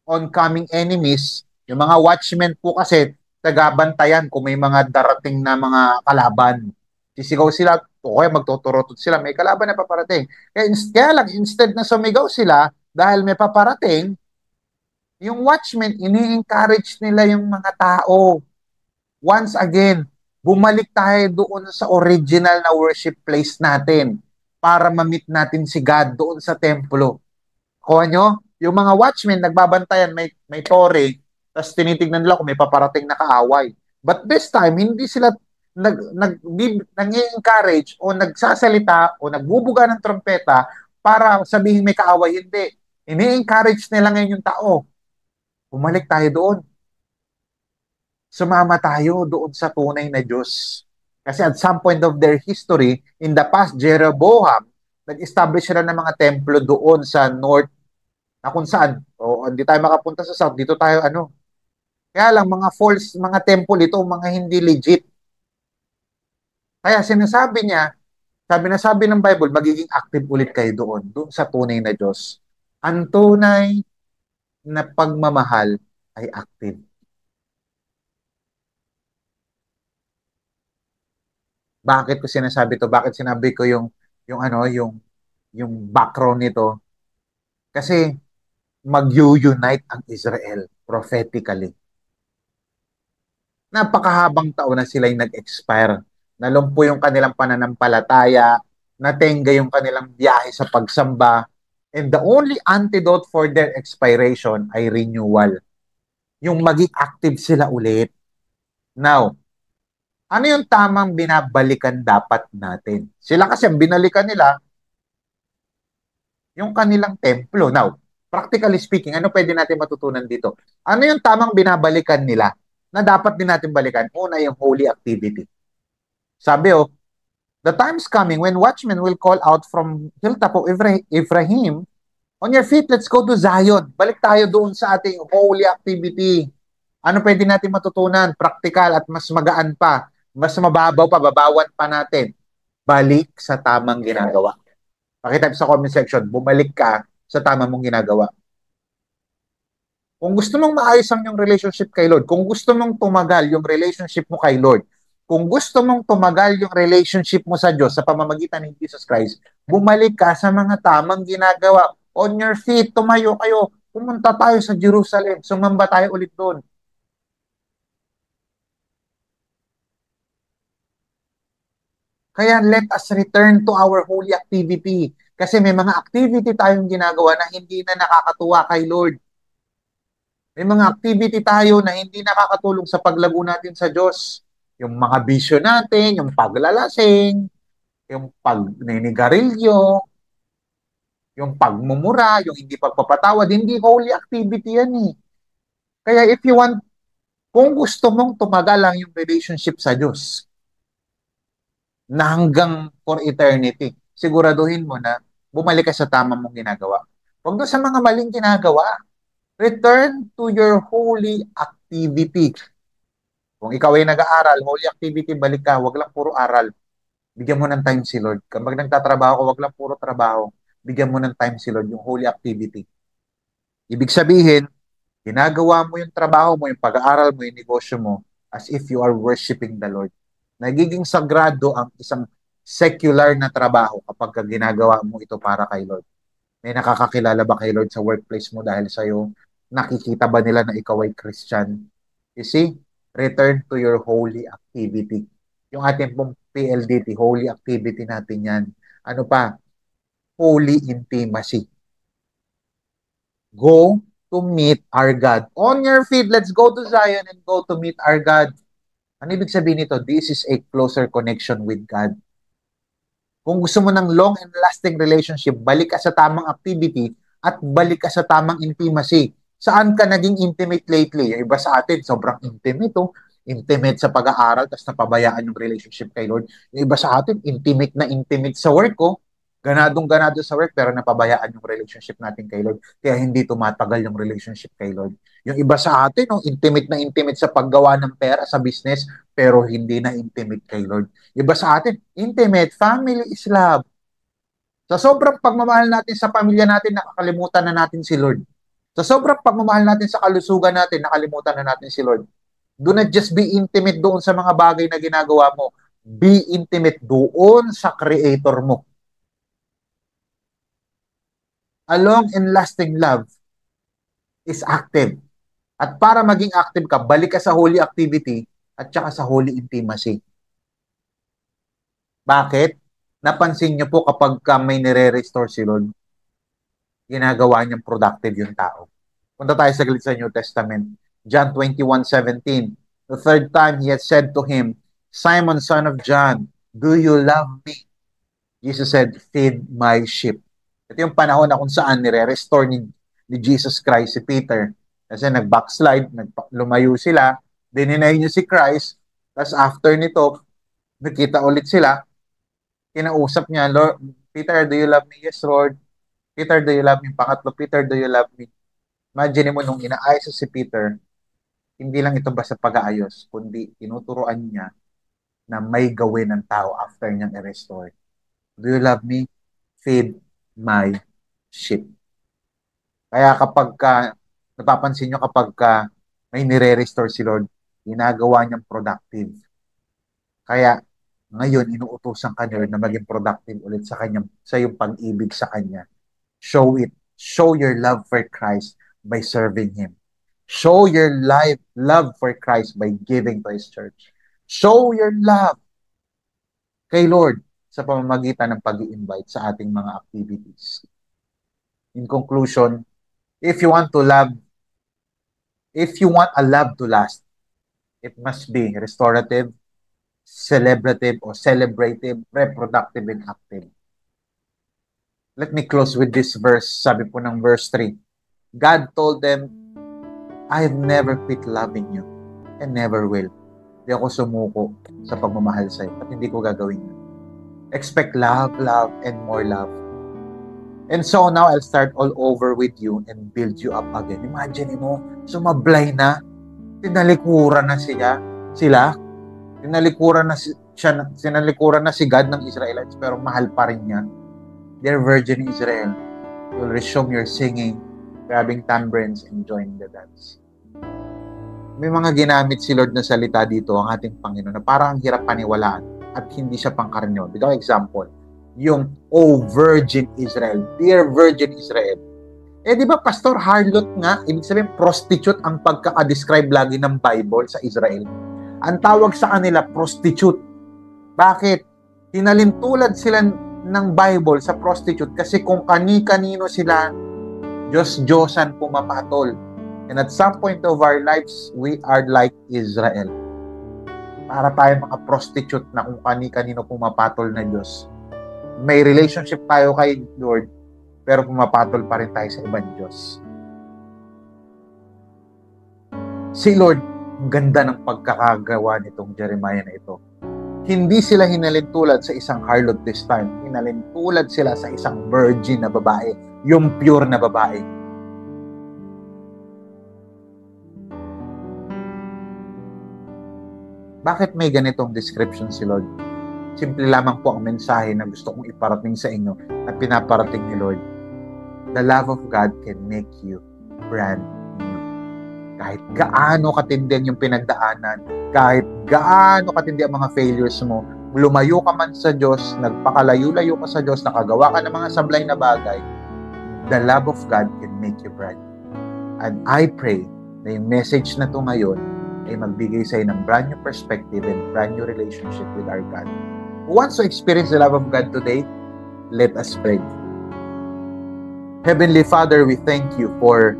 oncoming enemies, yung mga watchmen po kasi tagabantayan kung may mga darating na mga kalaban. Sisigaw sila, o kaya magtuturotot sila, may kalaban na paparating. Kaya lang, instead na sumigaw sila, dahil may paparating, yung watchmen, ini-encourage nila yung mga tao. Once again, bumalik tayo doon sa original na worship place natin para ma-meet natin si God doon sa templo. Kuha nyo, yung mga watchmen, nagbabantayan, may tore, tapos tinitignan nila kung may paparating na kaaway. But this time, hindi sila nag-encourage o nagsasalita o nagbubuga ng trompeta para sabihin may kaaway. Hindi. Ini-encourage nila ngayon yung tao. Bumalik tayo doon. Sumama tayo doon sa tunay na Diyos. Kasi at some point of their history, in the past, Jeroboam, nag-establish sila ng mga templo doon sa north, na kung saan, hindi tayo makapunta sa south, dito tayo, Kaya lang, mga false, mga temple ito, mga hindi legit. Kaya sinasabi niya, sabi ng Bible, magiging active ulit kayo doon sa tunay na Diyos. Ang tunay na pagmamahal ay active. Bakit ko sinasabi to? Bakit sinabi ko yung background nito? Kasi mag-unite ang Israel prophetically. Napakahabang taon na sila'y nag-expire. Nalumpo yung kanilang pananampalataya, natenga yung kanilang biyahe sa pagsamba, and the only antidote for their expiration ay renewal. Yung maging active sila ulit. Now, ano yung tamang binabalikan dapat natin? Sila kasi ang binalikan nila, yung kanilang templo. Now, practically speaking, ano pwede natin matutunan dito? Ano yung tamang binabalikan nila na dapat din natin balikan? Una, yung holy activity. Sabi the time's coming when watchmen will call out from hilltop of Ephraim, on your feet, let's go to Zion. Balik tayo doon sa ating holy activity. Ano pwede natin matutunan? Practical at mas magaan pa. Mas mababaw pa, babawan pa natin. balik sa tamang ginagawa. Pakitype sa comment section, bumalik ka sa tama mong ginagawa. Kung gusto mong maayos ang yung relationship kay Lord, kung gusto mong tumagal yung relationship mo kay Lord, kung gusto mong tumagal yung relationship mo sa Diyos sa pamamagitan ng Jesus Christ, bumalik ka sa mga tamang ginagawa. On your feet, tumayo kayo. Pumunta tayo sa Jerusalem. Sumamba tayo ulit doon. Kaya let us return to our holy activity. Kasi may mga activity tayong ginagawa na hindi na nakakatuwa kay Lord. May mga activity tayo na hindi nakakatulong sa paglago natin sa Diyos. Yung mga bisyo natin, yung paglalasing, yung pagninigarilyo, yung pagmumura, yung hindi pagpapatawad, hindi holy activity yan eh. Kaya if you want, kung gusto mong tumagal ang yung relationship sa Diyos na hanggang for eternity, siguraduhin mo na bumalik ka sa tama mong ginagawa. Huwag doon sa mga maling ginagawa. Return to your holy activity. Kung ikaw ay nag-aaral, holy activity, balik ka. Huwag lang puro aral. Bigyan mo ng time si Lord. Kapag nagtatrabaho ka, huwag lang puro trabaho. Bigyan mo ng time si Lord, yung holy activity. Ibig sabihin, ginagawa mo yung trabaho mo, yung pag-aaral mo, yung negosyo mo, as if you are worshiping the Lord. Nagiging sagrado ang isang secular na trabaho kapag ginagawa mo ito para kay Lord. May nakakakilala ba kay Lord sa workplace mo dahil sa'yo? Nakikita ba nila na ikaw ay Christian? You see, return to your holy activity. Yung ating pong PLDT, holy activity natin yan. Ano pa? Holy intimacy. Go to meet our God. On your feet, let's go to Zion and go to meet our God. Ano ibig sabihin nito? This is a closer connection with God. Kung gusto mo ng long and lasting relationship, balik ka sa tamang activity at balik ka sa tamang intimacy. Saan ka naging intimate lately? Yung iba sa atin, sobrang intimate. Oh. Intimate sa pag-aaral, tapos napabayaan yung relationship kay Lord. Yung iba sa atin, intimate na intimate sa work. Oh. Ganadong-ganado sa work, pero napabayaan yung relationship natin kay Lord. Kaya hindi tumatagal yung relationship kay Lord. Yung iba sa atin, oh, intimate na intimate sa paggawa ng pera sa business, pero hindi na intimate kay Lord. Iba sa atin, intimate, family is love. Sa sobrang pagmamahal natin sa pamilya natin, nakakalimutan na natin si Lord. Sa sobrang pagmamahal natin sa kalusugan natin, nakalimutan na natin si Lord. Do not just be intimate doon sa mga bagay na ginagawa mo. Be intimate doon sa Creator mo. A long and lasting love is active. At para maging active ka, balik ka sa holy activity at saka sa holy intimacy. Bakit? Napansin niyo po kapag may nire-restore si Lord, ginagawa niyang productive yung tao. Punta tayo saglit sa New Testament. John 21:17. The third time he had said to him, Simon, son of John, do you love me? Jesus said, feed my sheep. Ito yung panahon na kung saan nire-restore ni Jesus Christ si Peter. Kasi nag-backslide, lumayo sila, dininay niyo si Christ, tapos after nito, nakita ulit sila, kinausap niya, Lord, Peter, do you love me? Yes, Lord. Peter, do you love me? Pangatlo, Peter, do you love me? Imagine mo nung inaayos si Peter, hindi lang ito basta pag-aayos, kundi tinuturoan niya na may gawin ng tao after niyang i-restore. Do you love me? Feed my sheep. Kaya kapag napapansin nyo kapag may nire-restore si Lord, ginagawa niyang productive. Kaya ngayon, inuutosan ka na maging productive ulit sa iyong pag-ibig sa Kanya. Show it. Show your love for Christ by serving Him. Show your love for Christ by giving to His church. Show your love kay Lord sa pamamagitan ng pag-i-invite sa ating mga activities. In conclusion, if you want a love to last, it must be restorative, celebrative or celebrative, reproductive, and active. Let me close with this verse. Sabi po ng verse 3. God told them, I have never quit loving you and never will. Hindi ako sumuko sa pagmamahal sa'yo at hindi ko gagawin yun. Expect love, love, and more love. And so now I'll start all over with you and build you up again. Imagine mo, sumablay na, tinalikuran na sila, tinalikuran na sinalikuran na si God ng Israelites, pero mahal pa rin niya. Dear Virgin Israel, you'll resume your singing, grabbing tambourines, and joining the dance. May mga ginamit si Lord na salita dito, ang ating Panginoon, na parang ang hirap paniwalaan at hindi siya pangkarnyo. Bigyan example, yung, "Oh Virgin Israel," Dear Virgin Israel. Di ba, Pastor, harlot nga, ibig sabihin, prostitute ang pagkaka-describe lagi ng Bible sa Israel. Ang tawag sa kanila, prostitute. Bakit? Hinalintulad sila ng Bible sa prostitute kasi kung kani-kanino sila, Diyos-Diyosan pumapatol. And at some point of our lives, we are like Israel. Para tayo mga prostitute na kung kani-kanino pumapatol na Diyos. May relationship tayo kay Lord, pero pumapatol pa rin tayo sa ibang Diyos. Si Lord, ang ganda ng pagkakagawa nitong Jeremiah na ito. Hindi sila hinalintulad sa isang harlot this time. Hinalintulad sila sa isang virgin na babae, yung pure na babae. Bakit may ganitong description si Lord? Simple lamang po ang mensahe na gusto kong iparating sa inyo at pinaparating ni Lord. The love of God can make you brand new. Kahit gaano katindi yung pinagdaanan, kahit gaano katindi ang mga failures mo, lumayo ka man sa Diyos, nagpakalayo-layo ka sa Diyos, nakagawa ka ng mga sablay na bagay, the love of God can make you brand new. And I pray na yung message na ito ngayon ay magbigay sa'yo ng brand new perspective and brand new relationship with our God. Who wants to experience the love of God today? Let us pray. Heavenly Father, we thank you for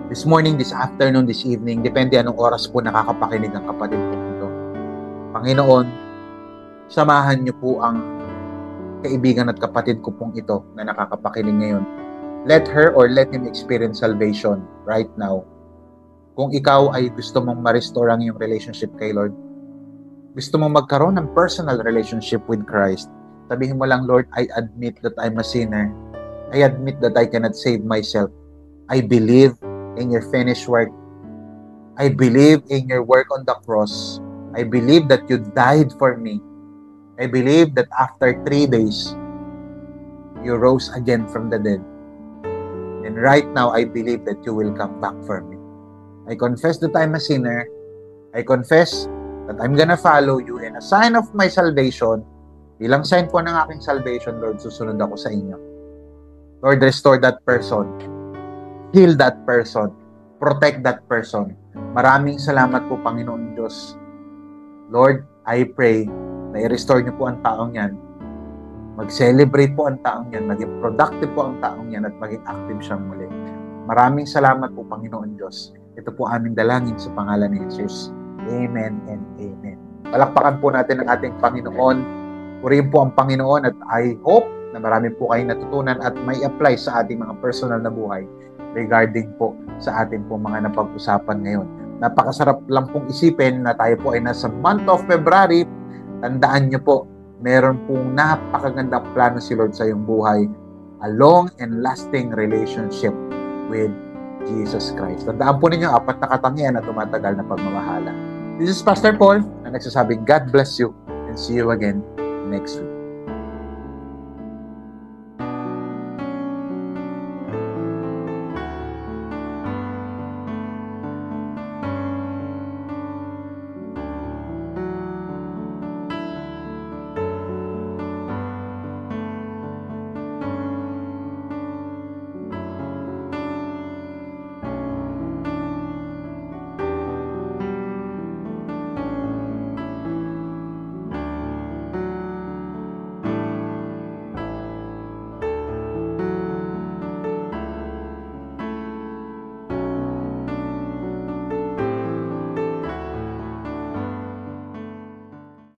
this morning, this afternoon, this evening, depende anong oras po nakakapakinig ang kapatid po ito. Panginoon, samahan niyo po ang kaibigan at kapatid ko pong ito na nakakapakinig ngayon. Let her or let him experience salvation right now. Kung ikaw ay gusto mong ma-restore ang iyong relationship kay Lord, gusto mong magkaroon ng personal relationship with Christ, sabihin mo lang, Lord, I admit that I'm a sinner. I admit that I cannot save myself. I believe in your finished work. I believe in your work on the cross. I believe that you died for me. I believe that after 3 days, you rose again from the dead. And right now, I believe that you will come back for me. I confess that I'm a sinner. I confess that I'm gonna follow you. And a sign of my salvation, bilang sign po ng aking salvation, Lord, susunod ako sa inyo. Lord, restore that person. Heal that person. Protect that person. Maraming salamat po, Panginoon Diyos. Lord, I pray na i-restore niyo po ang taong yan. Mag-celebrate po ang taong yan. Maging productive po ang taong yan at maging active siyang muli. Maraming salamat po, Panginoon Diyos. Ito po aming dalangin sa pangalan ni Jesus. Amen and amen. Palakpakan po natin ang ating Panginoon. Purihin po ang Panginoon at I hope na marami po kayong natutunan at may apply sa ating mga personal na buhay regarding po sa ating po mga napag-usapan ngayon. Napakasarap lang pong isipin na tayo po ay nasa month of February. Tandaan nyo po, meron pong napakagandang plano si Lord sa iyong buhay. A long and lasting relationship with Jesus Christ. Tandaan po ninyo, 4 na katangian na tumatagal na pagmamahala. This is Pastor Paul na nagsasabing God bless you and see you again next week.